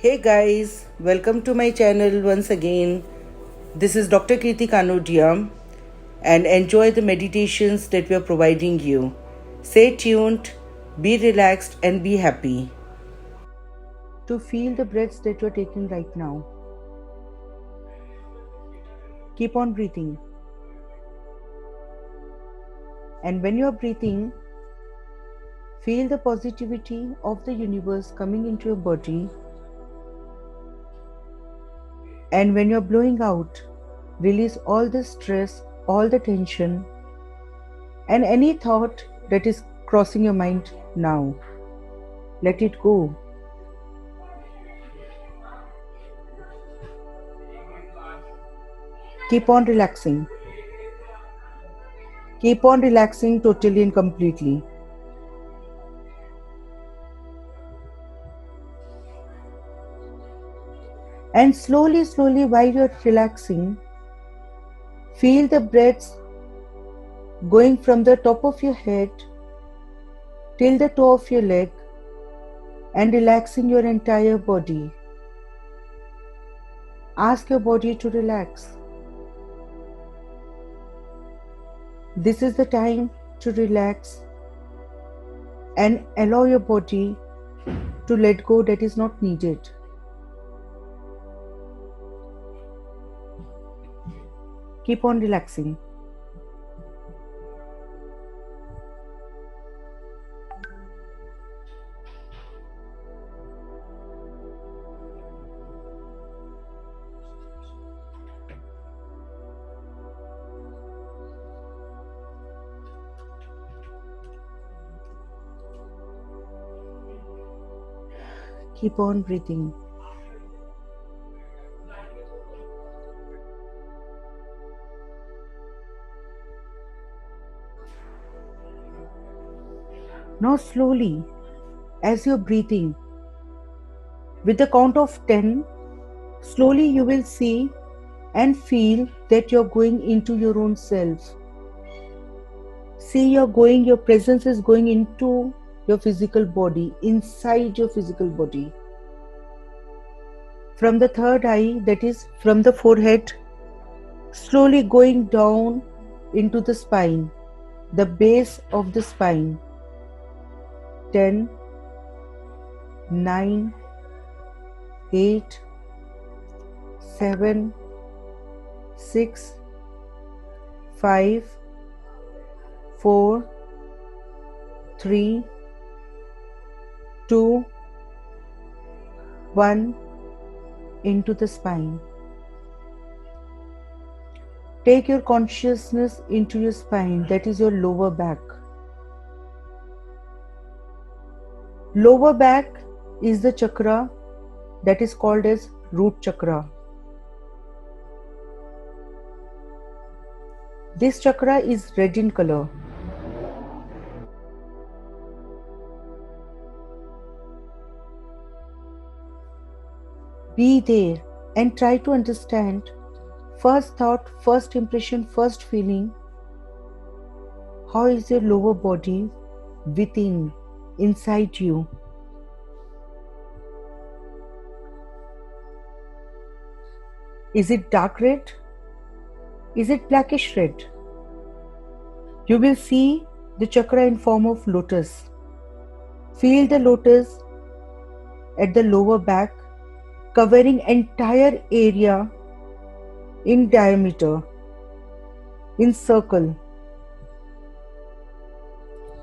Hey guys, welcome to my channel once again. This is Dr. Kirti Kanodia and enjoy the meditations that we are providing you. Stay tuned, be relaxed and be happy. To feel the breaths that you are taking right now. Keep on breathing. And when you are breathing, feel the positivity of the universe coming into your body. And when you are blowing out, release all the stress, all the tension, and any thought that is crossing your mind now. Let it go. Keep on relaxing. Keep on relaxing totally and completely. And slowly, while you're relaxing, feel the breaths going from the top of your head till the toe of your leg and relaxing your entire body. Ask your body to relax. This is the time to relax and allow your body to let go that is not needed. Keep on relaxing. Keep on breathing. Now slowly, as you're breathing, with the count of 10, slowly you will see and feel that you're going into your own self. See, your presence is going into your physical body, inside your physical body. From the third eye, that is from the forehead, slowly going down into the spine, the base of the spine. 10, 9, 8, 7, 6, 5, 4, 3, 2, 1 into the spine. Take your consciousness into your spine, that is your lower back. Lower back is the chakra that is called as root chakra. This chakra is red in color. Be there and try to understand first thought, first impression, first feeling. How is your lower body within, inside you? Is it dark red? Is it blackish red? You will see the chakra in form of lotus. Feel the lotus at the lower back, covering entire area in diameter, in circle.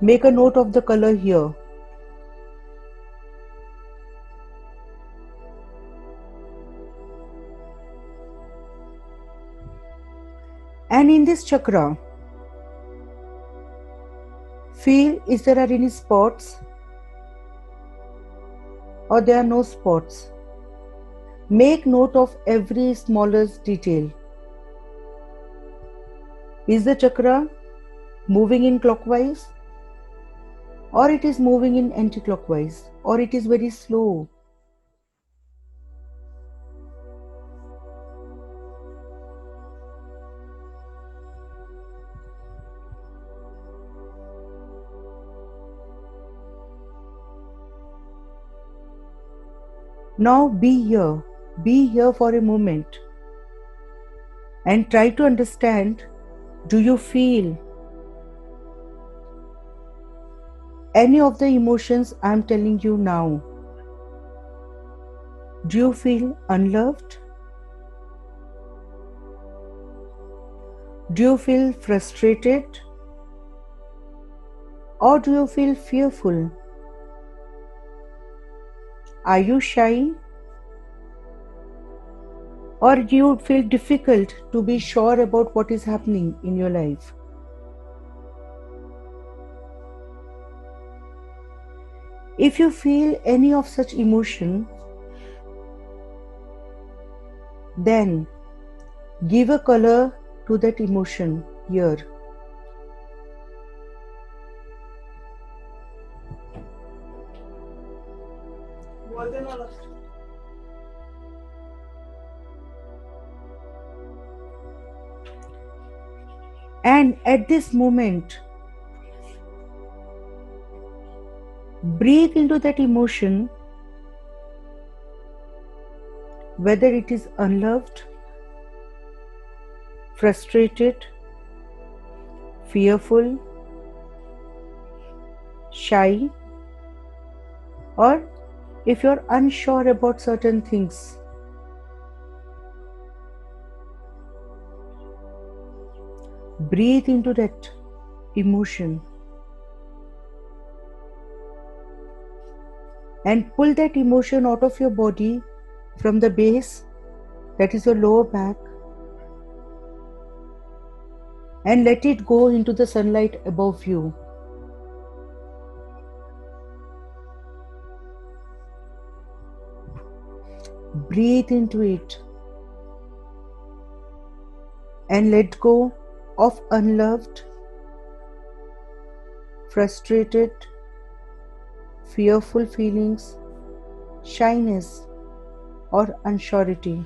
Make a note of the color here. And in this chakra, feel if there are any spots or there are no spots. Make note of every smallest detail. Is the chakra moving in clockwise, or it is moving in anti-clockwise, or it is very slow? Now be here for a moment and try to understand, do you feel any of the emotions I'm telling you now? Do you feel unloved? Do you feel frustrated? Or do you feel fearful? Are you shy? Or do you feel difficult to be sure about what is happening in your life? If you feel any of such emotion, then give a color to that emotion here. And at this moment, breathe into that emotion, whether it is unloved, frustrated, fearful, shy, or if you're unsure about certain things. Breathe into that emotion and pull that emotion out of your body from the base, that is your lower back, and let it go into the sunlight above you. Breathe into it and let go of unloved, frustrated, fearful feelings, shyness, or unsurety.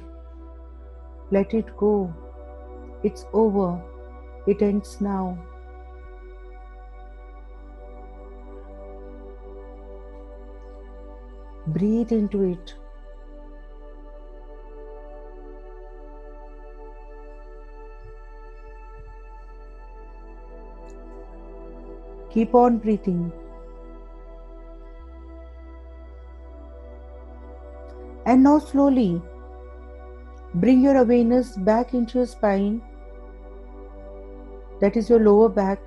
Let it go. It's over. It ends now. Breathe into it. Keep on breathing. And now slowly bring your awareness back into your spine, that is your lower back.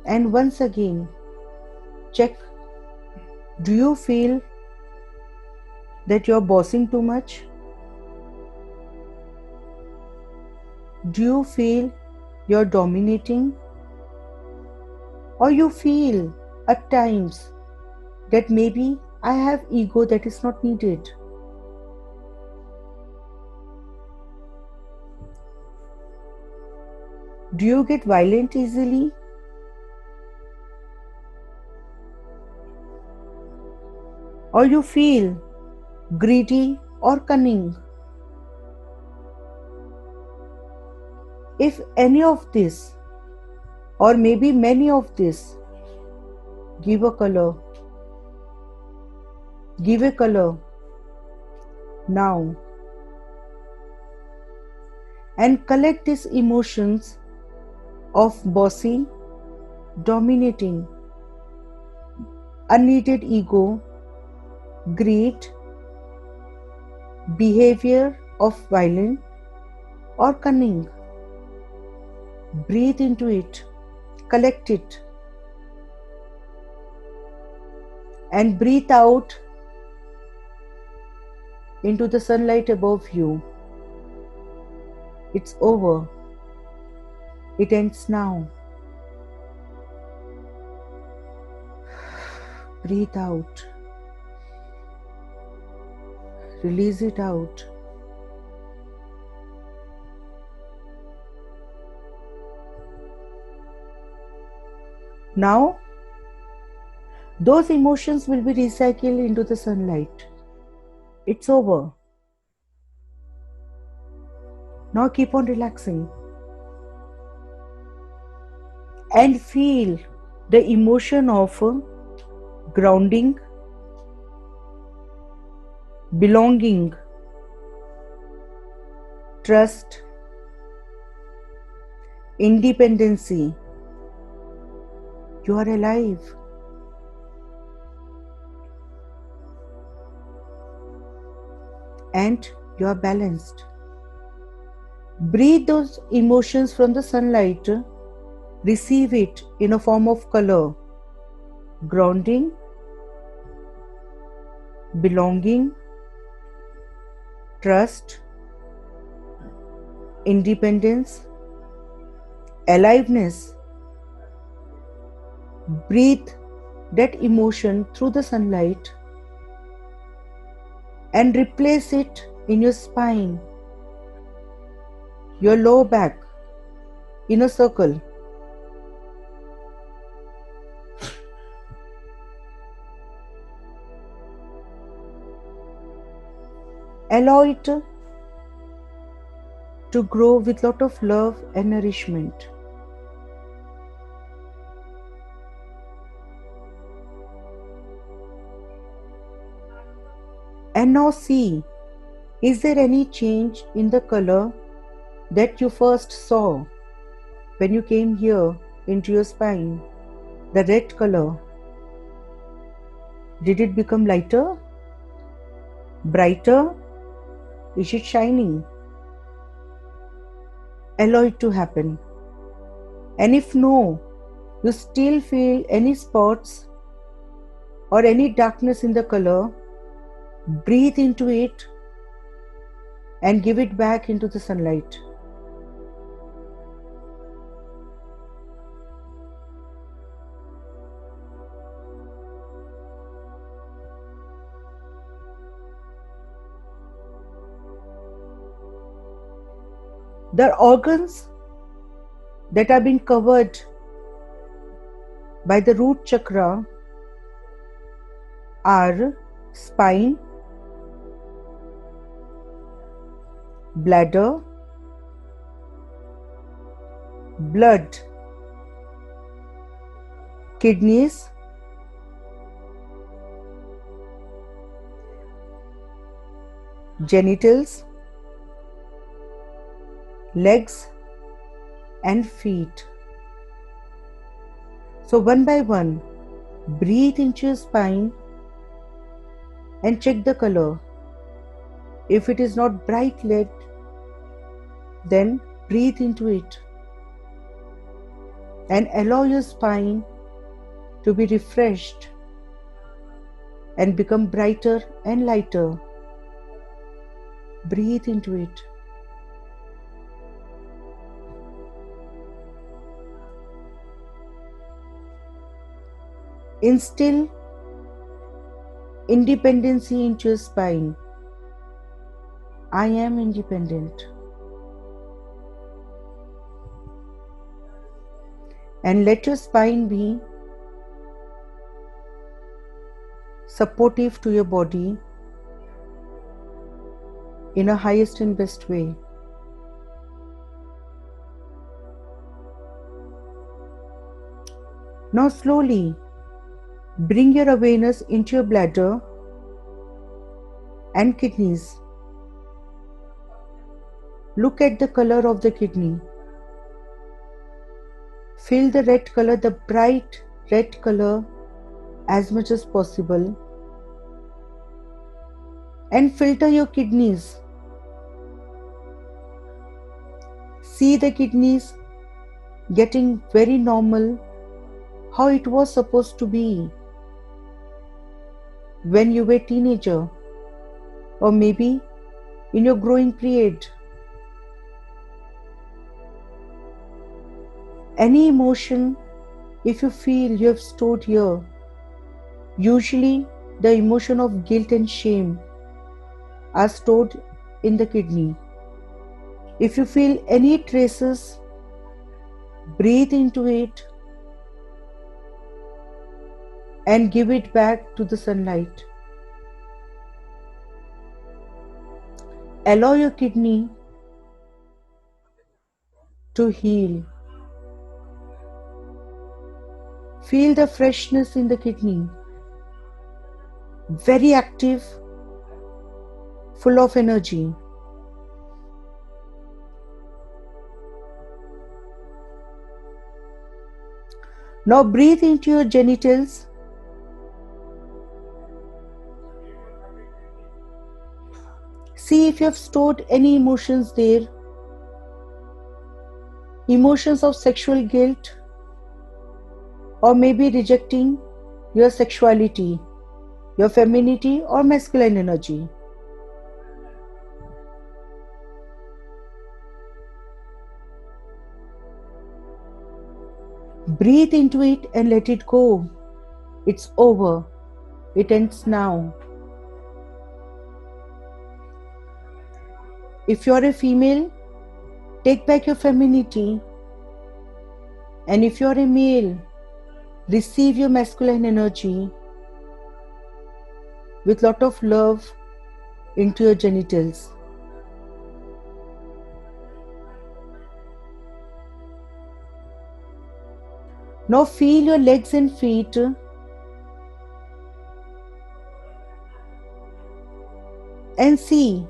And once again, check, do you feel that you're bossing too much? Do you feel you're dominating? Or you feel at times that maybe I have ego that is not needed? Do you get violent easily? Or you feel greedy or cunning? If any of this, or maybe many of this, give a color. Give a color now. And collect these emotions of bossy, dominating, unneeded ego, greed, behavior of violence or cunning. Breathe into it, collect it, and breathe out into the sunlight above you. It's over. It ends now. Breathe out. Release it out. Now, those emotions will be recycled into the sunlight. It's over. Now keep on relaxing and feel the emotion of grounding, belonging, trust, independency. You are alive. And you are balanced. Breathe those emotions from the sunlight. Receive it in a form of color. Grounding, belonging, trust, independence, aliveness. Breathe that emotion through the sunlight and replace it in your spine, your lower back, in a circle. Allow it to grow with lot of love and nourishment. And now see, is there any change in the color that you first saw when you came here into your spine? The red color. Did it become lighter? Brighter? Is it shining? Allow it to happen. And if no, you still feel any spots or any darkness in the color, breathe into it and give it back into the sunlight. The organs that have been covered by the root chakra are spine, bladder, blood, kidneys, genitals, legs and feet. So one by one, breathe into your spine and check the color. If it is not bright red, then breathe into it and allow your spine to be refreshed and become brighter and lighter. Breathe into it. Instill independency into your spine. I am independent. And let your spine be supportive to your body in a highest and best way. Now slowly bring your awareness into your bladder and kidneys. Look at the color of the kidney. Feel the red color, the bright red color as much as possible. And filter your kidneys. See the kidneys getting very normal, how it was supposed to be when you were a teenager or maybe in your growing period. Any emotion, if you feel you have stored here, usually the emotion of guilt and shame are stored in the kidney. If you feel any traces, breathe into it and give it back to the sunlight. Allow your kidney to heal. Feel the freshness in the kidney. Very active, full of energy. Now breathe into your genitals. See if you have stored any emotions there. Emotions of sexual guilt, or maybe rejecting your sexuality, your femininity or masculine energy. Breathe into it and let it go. It's over. It ends now. If you're a female, take back your femininity. And if you're a male, receive your masculine energy with lot of love into your genitals. Now feel your legs and feet and see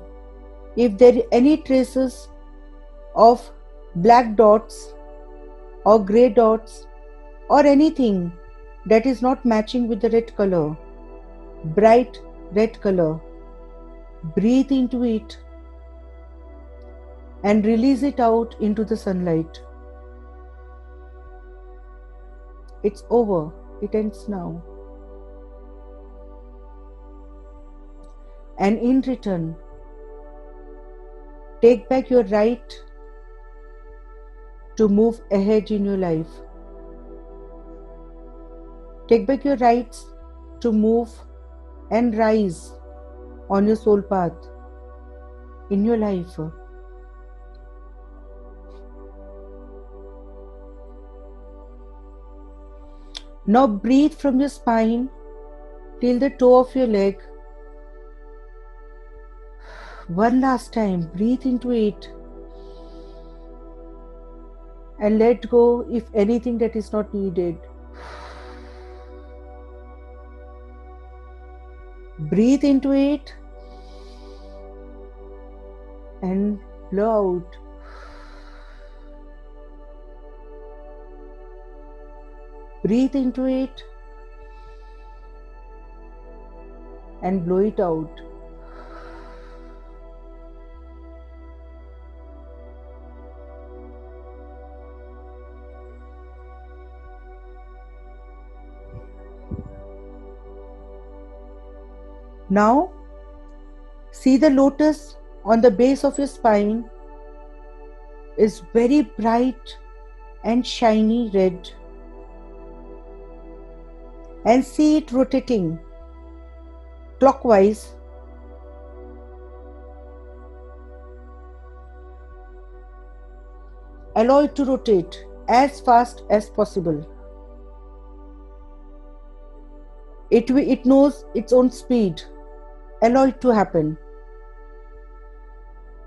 if there are any traces of black dots or grey dots or anything that is not matching with the red color, bright red color. Breathe into it and release it out into the sunlight. It's over. It ends now. And in return, take back your right to move ahead in your life. Take back your rights to move and rise on your soul path in your life. Now breathe from your spine till the toe of your leg. One last time, breathe into it and let go if anything that is not needed. Breathe into it and blow out. Breathe into it and blow it out. Now, see the lotus on the base of your spine is very bright and shiny red. And see it rotating clockwise. Allow it to rotate as fast as possible. It knows its own speed. Allow it to happen.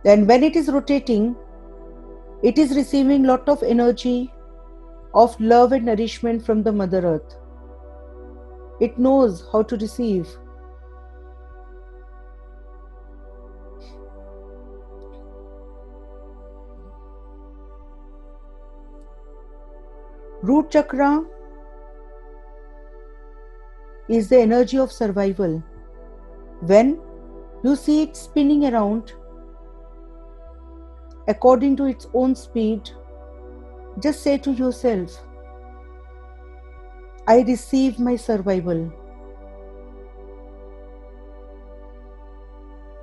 Then when it is rotating, it is receiving lot of energy of love and nourishment from the Mother Earth. It knows how to receive. Root chakra is the energy of survival. When you see it spinning around according to its own speed, just say to yourself, I receive my survival.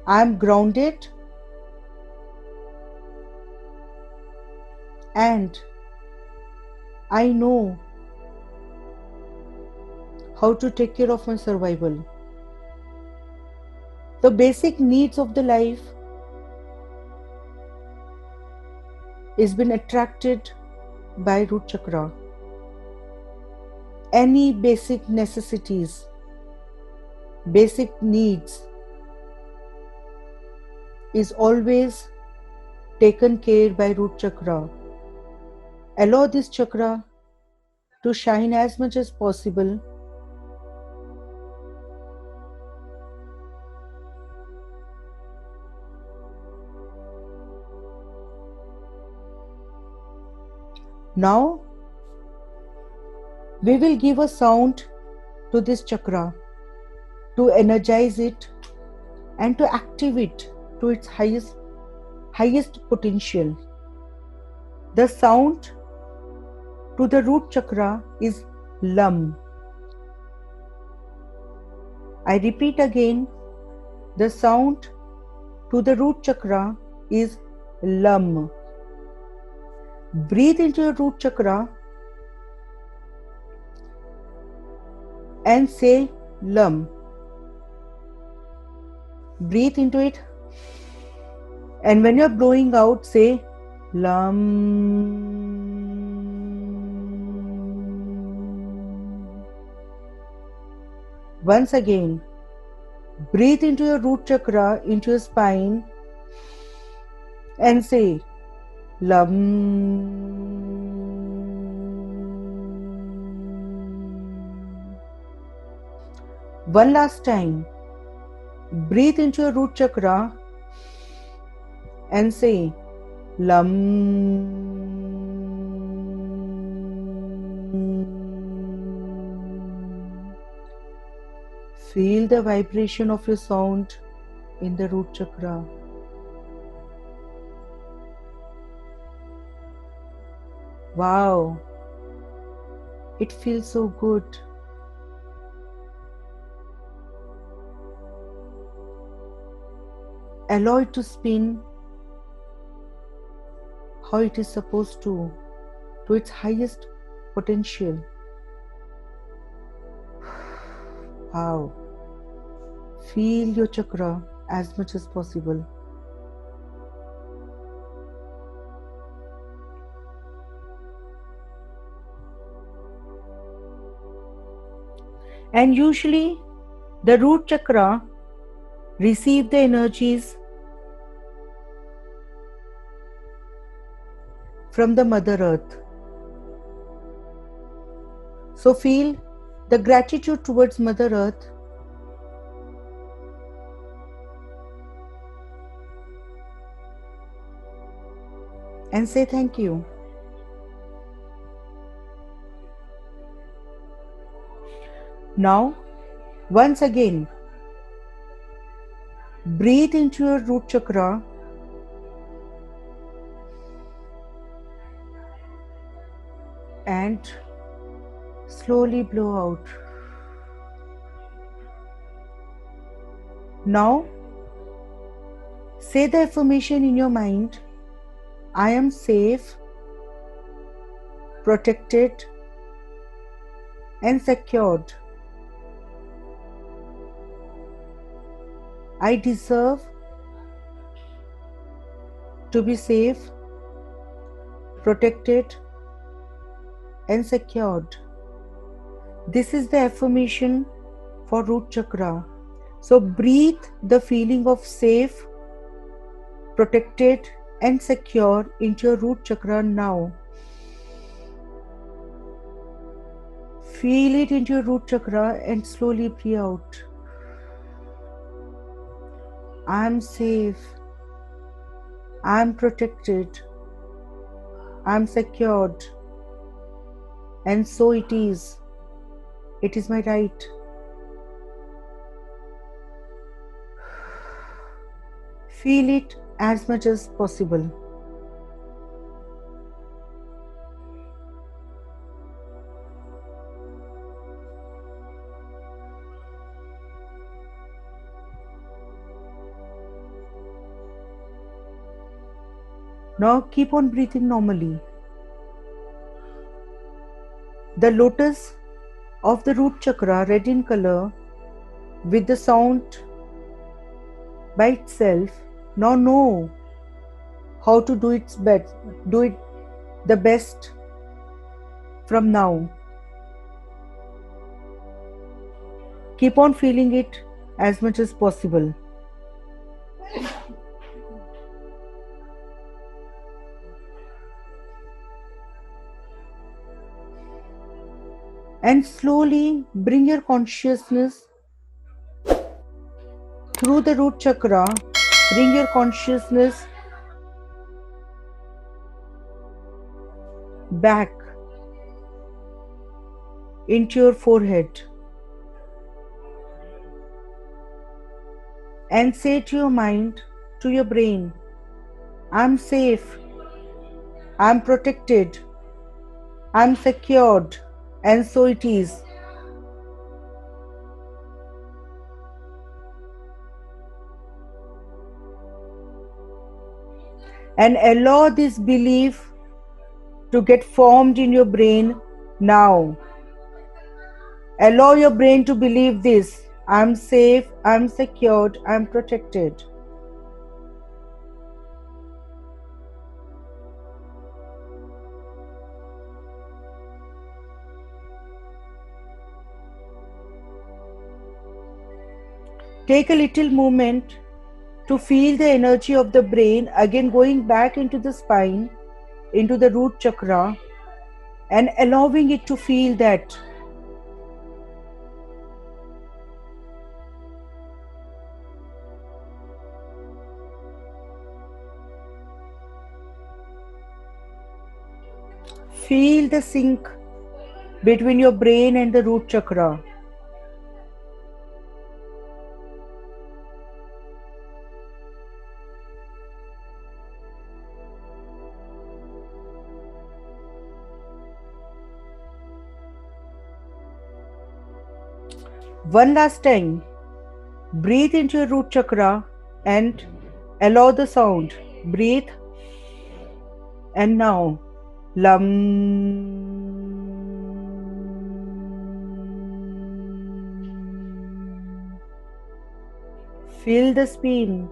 I am grounded and I know how to take care of my survival. The basic needs of the life is been attracted by root chakra. Any basic necessities, basic needs is always taken care by root chakra. Allow this chakra to shine as much as possible. Now we will give a sound to this chakra to energize it and to activate it to its highest potential. The sound to the root chakra is Lam. I repeat again, the sound to the root chakra is Lam. Breathe into your root chakra and say Lam. Breathe into it, and when you are blowing out, say Lam. Once again, breathe into your root chakra, into your spine, and say Lam. One last time, breathe into your root chakra and say Lam. Feel the vibration of your sound in the root chakra. Wow, it feels so good. Allow it to spin how it is supposed to its highest potential. Wow. Feel your chakra as much as possible. And usually the root chakra receive the energies from the Mother Earth. So feel the gratitude towards Mother Earth and say thank you. Now, once again, breathe into your root chakra and slowly blow out. Now, say the affirmation in your mind, I am safe, protected, and secured. I deserve to be safe, protected, and secured. This is the affirmation for root chakra. So breathe the feeling of safe, protected, and secure into your root chakra now. Feel it into your root chakra and slowly breathe out. I am safe. I am protected. I am secured. And so it is. It is my right. Feel it as much as possible. Now keep on breathing normally. The lotus of the root chakra, red in color, with the sound by itself, now know how to do it the best from now. Keep on feeling it as much as possible. And slowly bring your consciousness through the root chakra. Bring your consciousness back into your forehead and say to your mind, to your brain, I'm safe, I'm protected, I'm secured, and so it is. And allow this belief to get formed in your brain now. Allow your brain to believe this. I'm safe, I'm secured, I'm protected. Take a little moment to feel the energy of the brain again going back into the spine, into the root chakra, and allowing it to feel that. Feel the sync between your brain and the root chakra. One last time, breathe into your root chakra and allow the sound. Breathe, and now Lam. Feel the spin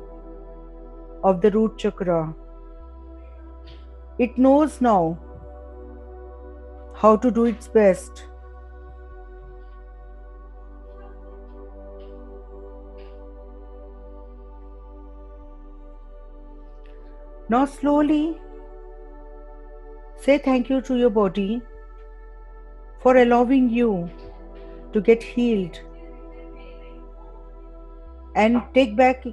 of the root chakra. It knows now how to do its best. Now slowly say thank you to your body for allowing you to get healed and take back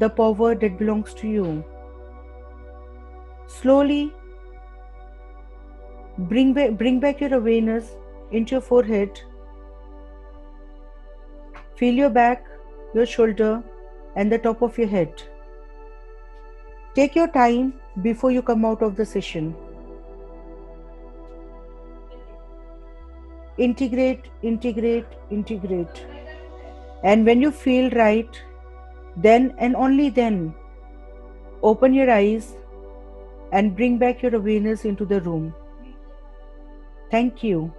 the power that belongs to you. Slowly bring back your awareness into your forehead. Feel your back, your shoulder, and the top of your head. Take your time before you come out of the session. Integrate, integrate, integrate. And when you feel right, then and only then, open your eyes and bring back your awareness into the room. Thank you.